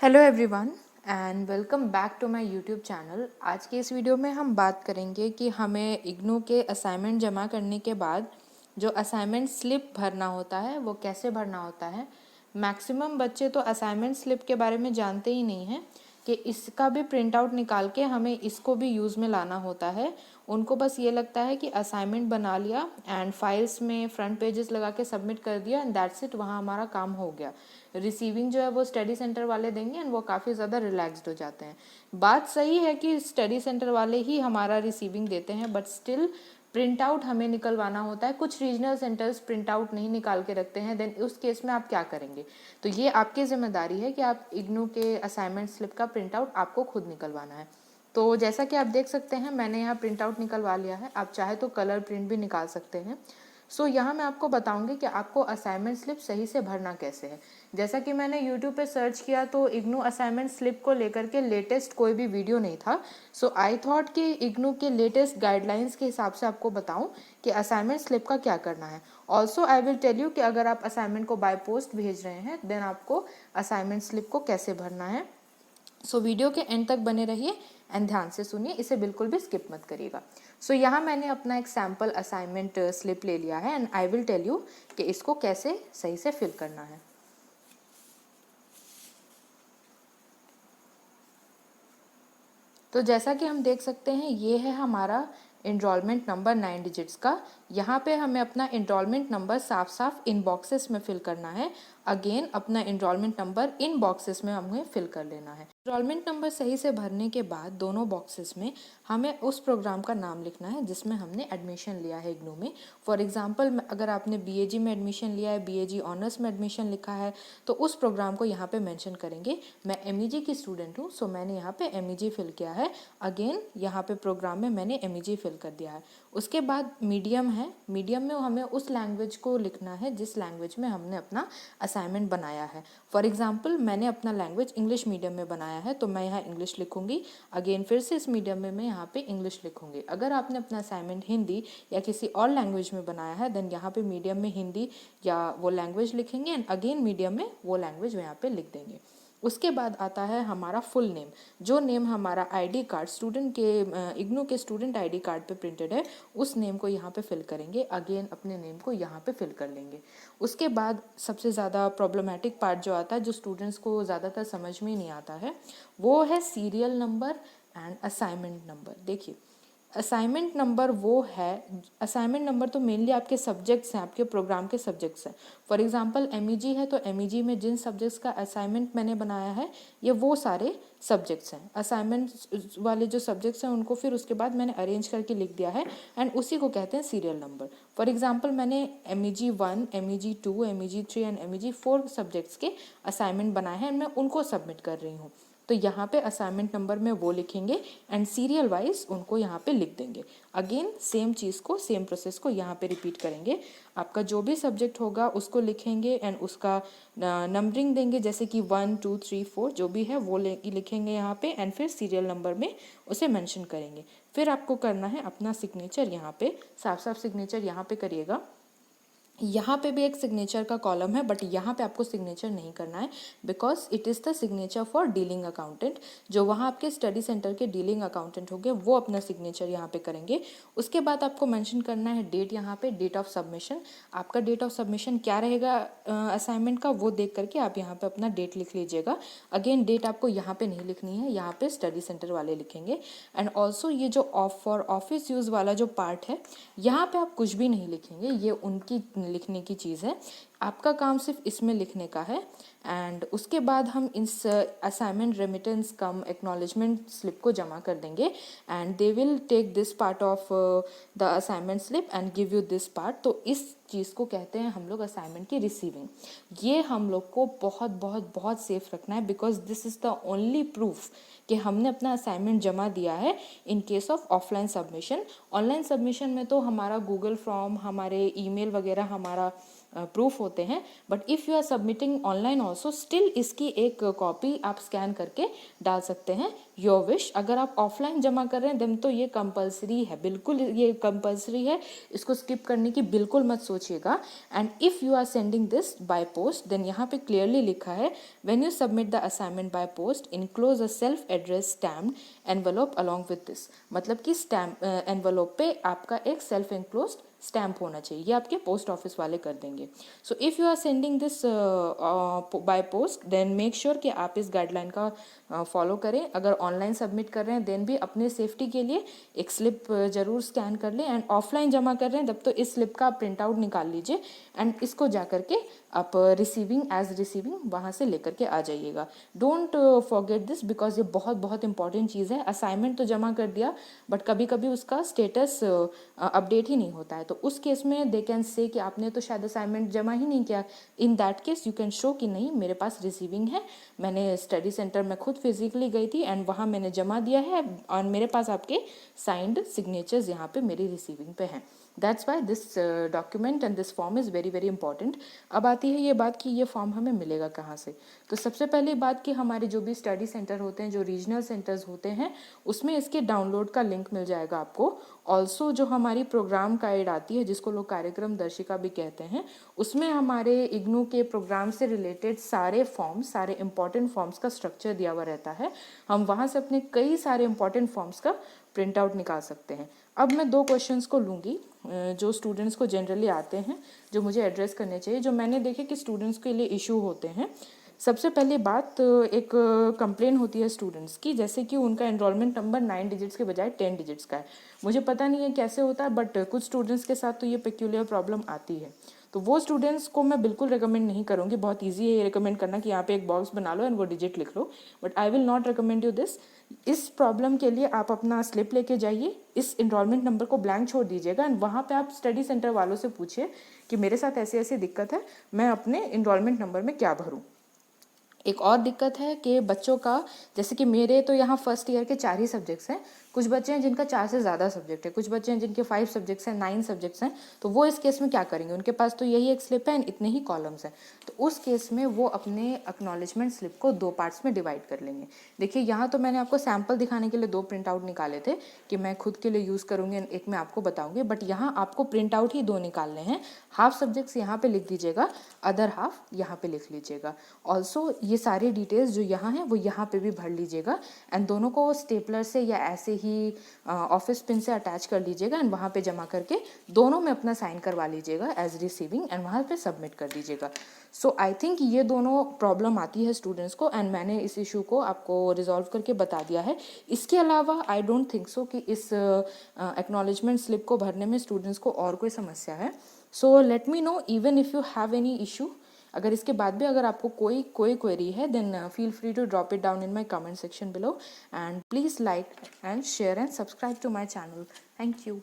Hello everyone and welcome back to my YouTube channel. आज के इस वीडियो में हम बात करेंगे कि हमें इग्नू के असाइनमेंट जमा करने के बाद जो असाइनमेंट स्लिप भरना होता है वो कैसे भरना होता है। मैक्सिमम बच्चे तो असाइनमेंट स्लिप के बारे में जानते ही नहीं हैं कि इसका भी प्रिंट आउट निकाल के हमें इसको भी यूज़ में लाना होता है। उनको बस ये लगता है कि असाइनमेंट बना लिया एंड फाइल्स में फ्रंट पेजेस लगा के सबमिट कर दिया एंड दैट्स इट, वहाँ हमारा काम हो गया। रिसीविंग जो है वो स्टडी सेंटर वाले देंगे एंड वो काफ़ी ज़्यादा रिलैक्स्ड हो जाते हैं। बात सही है कि स्टडी सेंटर वाले ही हमारा रिसीविंग देते हैं, बट स्टिल प्रिंट आउट हमें निकलवाना होता है। कुछ रीजनल सेंटर्स प्रिंट आउट नहीं निकाल के रखते हैं, देन उस केस में आप क्या करेंगे? तो ये आपकी जिम्मेदारी है कि आप इग्नू के असाइनमेंट स्लिप का प्रिंट आउट आपको खुद निकलवाना है। तो जैसा कि आप देख सकते हैं मैंने यहाँ प्रिंट आउट निकलवा लिया है। आप चाहे तो कलर प्रिंट भी निकाल सकते हैं। यहाँ मैं आपको बताऊंगी कि आपको असाइनमेंट स्लिप सही से भरना कैसे है। जैसा कि मैंने यूट्यूब पे सर्च किया तो इग्नू असाइनमेंट स्लिप को लेकर के लेटेस्ट कोई भी वीडियो नहीं था। आई थॉट कि इग्नू के लेटेस्ट गाइडलाइंस के हिसाब से आपको बताऊं कि असाइनमेंट स्लिप का क्या करना है। Also I will tell you कि अगर आप असाइनमेंट को बाय पोस्ट भेज रहे हैं देन आपको असाइनमेंट स्लिप को कैसे भरना है। वीडियो के एंड तक बने रहिए एंड ध्यान से सुनिए, इसे बिल्कुल भी स्किप मत करिएगा। यहाँ मैंने अपना एक सैम्पल असाइनमेंट स्लिप ले लिया है and I will tell you कि इसको कैसे सही से फिल करना है। तो जैसा कि हम देख सकते हैं ये है हमारा इनरोलमेंट नंबर 9 डिजिट्स का। यहाँ पे हमें अपना इनरोलमेंट नंबर साफ साफ इन बॉक्सेस में फिल करना है। अगेन अपना इनरोलमेंट नंबर इन बॉक्सेस में हमें फिल कर लेना है। इनरोलमेंट नंबर सही से भरने के बाद दोनों बॉक्सेस में हमें उस प्रोग्राम का नाम लिखना है जिसमें हमने एडमिशन लिया है इग्नू में। फॉर एग्जांपल अगर आपने बीएजी में एडमिशन लिया है, बीएजी ऑनर्स में एडमिशन लिखा है, तो उस प्रोग्राम को यहाँ पे मेंशन करेंगे। मैं एमईजी की स्टूडेंट हूँ, सो मैंने यहाँ पे एमईजी फिल किया है। अगेन यहाँ पे प्रोग्राम में मैंने एमईजी फिल कर दिया है। उसके बाद मीडियम है, मीडियम में हमें उस लैंग्वेज को लिखना है जिस लैंग्वेज में हमने अपना असाइनमेंट बनाया है। फॉर एग्जांपल मैंने अपना लैंग्वेज इंग्लिश मीडियम में बनाया है तो मैं यहाँ इंग्लिश लिखूंगी। अगेन फिर से इस मीडियम में मैं यहाँ पे इंग्लिश लिखूंगी। अगर आपने अपना असाइनमेंट हिंदी या किसी और लैंग्वेज में बनाया है देन यहाँ पे मीडियम में हिंदी या वो लैंग्वेज लिखेंगे एंड अगेन मीडियम में वो लैंग्वेज यहाँ पे लिख देंगे। उसके बाद आता है हमारा फुल नेम, जो नेम हमारा आईडी कार्ड स्टूडेंट के इग्नू के स्टूडेंट आईडी कार्ड पे प्रिंटेड है उस नेम को यहाँ पे फिल करेंगे। अगेन अपने नेम को यहाँ पे फिल कर लेंगे। उसके बाद सबसे ज़्यादा प्रॉब्लमेटिक पार्ट जो आता है, जो स्टूडेंट्स को ज़्यादातर समझ में ही नहीं आता है, वो है serial number and assignment number. देखिए असाइनमेंट नंबर वो है, असाइनमेंट नंबर तो मेनली आपके सब्जेक्ट्स हैं, आपके प्रोग्राम के सब्जेक्ट्स हैं। फॉर एग्जांपल एमईजी है तो एमईजी में जिन सब्जेक्ट्स का असाइनमेंट मैंने बनाया है ये वो सारे सब्जेक्ट्स हैं। असाइनमेंट वाले जो सब्जेक्ट्स हैं उनको फिर उसके बाद मैंने अरेंज करके लिख दिया है एंड उसी को कहते हैं सीरियल नंबर। फॉर एग्जांपल मैंने MEG 1, MEG 2, MEG 3 and MEG 4 subjects के असाइनमेंट बनाए हैं एंड मैं उनको सबमिट कर रही हूँ। तो यहाँ पे असाइनमेंट नंबर में वो लिखेंगे एंड सीरियल वाइज उनको यहाँ पे लिख देंगे। अगेन सेम चीज़ को, सेम प्रोसेस को यहाँ पे रिपीट करेंगे। आपका जो भी सब्जेक्ट होगा उसको लिखेंगे एंड उसका नंबरिंग देंगे, जैसे कि 1 2 3 4 जो भी है वो लिखेंगे यहाँ पे एंड फिर सीरियल नंबर में उसे मेंशन करेंगे। फिर आपको करना है अपना सिग्नेचर, यहाँ पे साफ साफ सिग्नेचर यहाँ पे करिएगा। यहाँ पे भी एक सिग्नेचर का कॉलम है बट यहाँ पे आपको सिग्नेचर नहीं करना है because it is the signature for dealing accountant. जो वहाँ आपके स्टडी सेंटर के डीलिंग अकाउंटेंट होंगे वो अपना सिग्नेचर यहाँ पे करेंगे। उसके बाद आपको मेंशन करना है डेट, यहाँ पे डेट ऑफ सबमिशन। आपका डेट ऑफ सबमिशन क्या रहेगा असाइनमेंट का वो देख करके आप यहाँ पे अपना डेट लिख लीजिएगा। अगेन डेट आपको यहाँ पे नहीं लिखनी है, यहाँ पे स्टडी सेंटर वाले लिखेंगे। एंड ऑल्सो ये जो फॉर ऑफिस यूज़ वाला जो पार्ट है यहाँ पे आप कुछ भी नहीं लिखेंगे, ये उनकी लिखने की चीज़ है। आपका काम सिर्फ इसमें लिखने का है। एंड उसके बाद हम इस assignment remittance cum acknowledgement slip को जमा कर देंगे and they will take this part of the assignment slip and give you this part. तो इस चीज़ को कहते हैं हम लोग असाइनमेंट की रिसीविंग। ये हम लोग को बहुत बहुत बहुत सेफ रखना है because this is the only proof कि हमने अपना असाइनमेंट जमा दिया है in case of offline submission. Online submission में तो हमारा गूगल फॉर्म, हमारे ईमेल वगैरह, हमारा प्रूफ होते हैं, but if you are submitting online also still इसकी एक कॉपी आप स्कैन करके डाल सकते हैं, योर विश। अगर आप ऑफलाइन जमा कर रहे हैं देन तो ये कंपलसरी है, बिल्कुल ये कंपलसरी है, इसको स्किप करने की बिल्कुल मत सोचिएगा। And if you are sending this by post then यहाँ पे क्लियरली लिखा है when you submit the assignment by post enclose a self address stamped envelope along with this, मतलब कि स्टैम्प एनवेलोप पे आपका एक सेल्फ एनक्लोज्ड स्टैम्प होना चाहिए, ये आपके पोस्ट ऑफिस वाले कर देंगे। So if you are sending this by post then make sure कि आप इस गाइडलाइन का फॉलो करें। अगर ऑनलाइन सबमिट कर रहे हैं देन भी अपने सेफ्टी के लिए एक स्लिप जरूर स्कैन कर लें, एंड ऑफलाइन जमा कर रहे हैं तब तो इस स्लिप का आप प्रिंट आउट निकाल लीजिए एंड इसको जा करके आप रिसीविंग वहाँ से लेकर के आ जाइएगा। डोंट फॉरगेट दिस बिकॉज ये बहुत बहुत इंपॉर्टेंट चीज़ है। असाइनमेंट तो जमा कर दिया बट कभी कभी उसका स्टेटस अपडेट ही नहीं होता है, तो उस केस में दे कैन से कि आपने तो शायद असाइनमेंट जमा ही नहीं किया। In that case you can show कि नहीं मेरे पास रिसीविंग है, मैंने स्टडी सेंटर में खुद फिजिकली गई थी एंड वहाँ मैंने जमा दिया है और मेरे पास आपके साइंड सिग्नेचर्स यहाँ पे मेरी रिसीविंग पे हैं। That's why this document and this form is very very important. अब आती है ये बात कि ये फॉर्म हमें मिलेगा कहाँ से। तो सबसे पहली बात कि हमारे जो भी स्टडी सेंटर होते हैं, जो रीजनल सेंटर्स होते हैं, उसमें इसके डाउनलोड का लिंक मिल जाएगा आपको। ऑल्सो जो हमारी प्रोग्राम गाइड आती है जिसको लोग कार्यक्रम दर्शिका भी कहते हैं, उसमें हमारे इग्नू के प्रोग्राम से रिलेटेड सारे फॉर्म्स, सारे इंपॉर्टेंट फॉर्म्स का स्ट्रक्चर दिया हुआ रहता है। हम वहाँ से अपने कई सारे इंपॉर्टेंट फॉर्म्स का प्रिंट आउट निकाल सकते हैं। अब मैं 2 क्वेश्चंस को लूँगी जो स्टूडेंट्स को जनरली आते हैं, जो मुझे एड्रेस करने चाहिए, जो मैंने देखे कि स्टूडेंट्स के लिए इशू होते हैं। सबसे पहली बात, एक कंप्लेन होती है स्टूडेंट्स की, जैसे कि उनका एनरोलमेंट नंबर 9 डिजिट्स के बजाय 10 डिजिट्स का है। मुझे पता नहीं है कैसे होता है बट कुछ स्टूडेंट्स के साथ तो ये पेक्यूलियर प्रॉब्लम आती है। तो वो स्टूडेंट्स को मैं बिल्कुल रिकमेंड नहीं करूँगी। बहुत ईजी है ये रिकमेंड करना कि यहाँ पे एक बॉक्स बना लो एंड वो डिजिट लिख लो, but I will not recommend you this. इस प्रॉब्लम के लिए आप अपना स्लिप लेके जाइए, इस इनरोलमेंट नंबर को ब्लैंक छोड़ दीजिएगा एंड वहाँ पे आप स्टडी सेंटर वालों से पूछिए कि मेरे साथ ऐसी ऐसी दिक्कत है, मैं अपने इनरोलमेंट नंबर में क्या भरूँ। एक और दिक्कत है कि बच्चों का, जैसे कि मेरे तो यहाँ फर्स्ट ईयर के 4 ही सब्जेक्ट्स हैं, कुछ बच्चे हैं जिनका 4 से ज़्यादा सब्जेक्ट है, कुछ बच्चे हैं जिनके 5 सब्जेक्ट्स हैं, 9 सब्जेक्ट्स हैं। तो वो इस केस में क्या करेंगे, उनके पास तो यही एक स्लिप है एंड इतने ही कॉलम्स हैं। तो उस केस में वो अपने एक्नॉलेजमेंट स्लिप को 2 पार्ट्स में डिवाइड कर लेंगे। देखिए यहाँ तो मैंने आपको सैम्पल दिखाने के लिए 2 प्रिंट आउट निकाले थे कि मैं खुद के लिए यूज़ करूँगी, एक मैं आपको बताऊँगी, बट यहाँ आपको प्रिंट आउट ही 2 निकालने हैं। हाफ सब्जेक्ट्स यहाँ पे लिख दीजिएगा, अदर हाफ यहाँ पे लिख लीजिएगा। ऑल्सो ये सारी डिटेल्स जो यहाँ है वो यहाँ पे भी भर लीजिएगा एंड दोनों को स्टेपलर से या ऐसे ही ऑफिस पिन से अटैच कर लीजिएगा एंड वहाँ पे जमा करके दोनों में अपना साइन करवा लीजिएगा एज रिसीविंग एंड वहाँ पे सबमिट कर दीजिएगा। सो आई थिंक ये दोनों प्रॉब्लम आती है स्टूडेंट्स को एंड मैंने इस इशू को आपको रिजॉल्व करके बता दिया है। इसके अलावा आई डोंट थिंक सो कि इस एक्नॉलेजमेंट स्लिप को भरने में स्टूडेंट्स को और कोई समस्या है। So let me know even if you have any issue. अगर इसके बाद भी अगर आपको कोई क्वेरी है then feel free to drop it down in my comment section below and please like and share and subscribe to my channel. Thank you.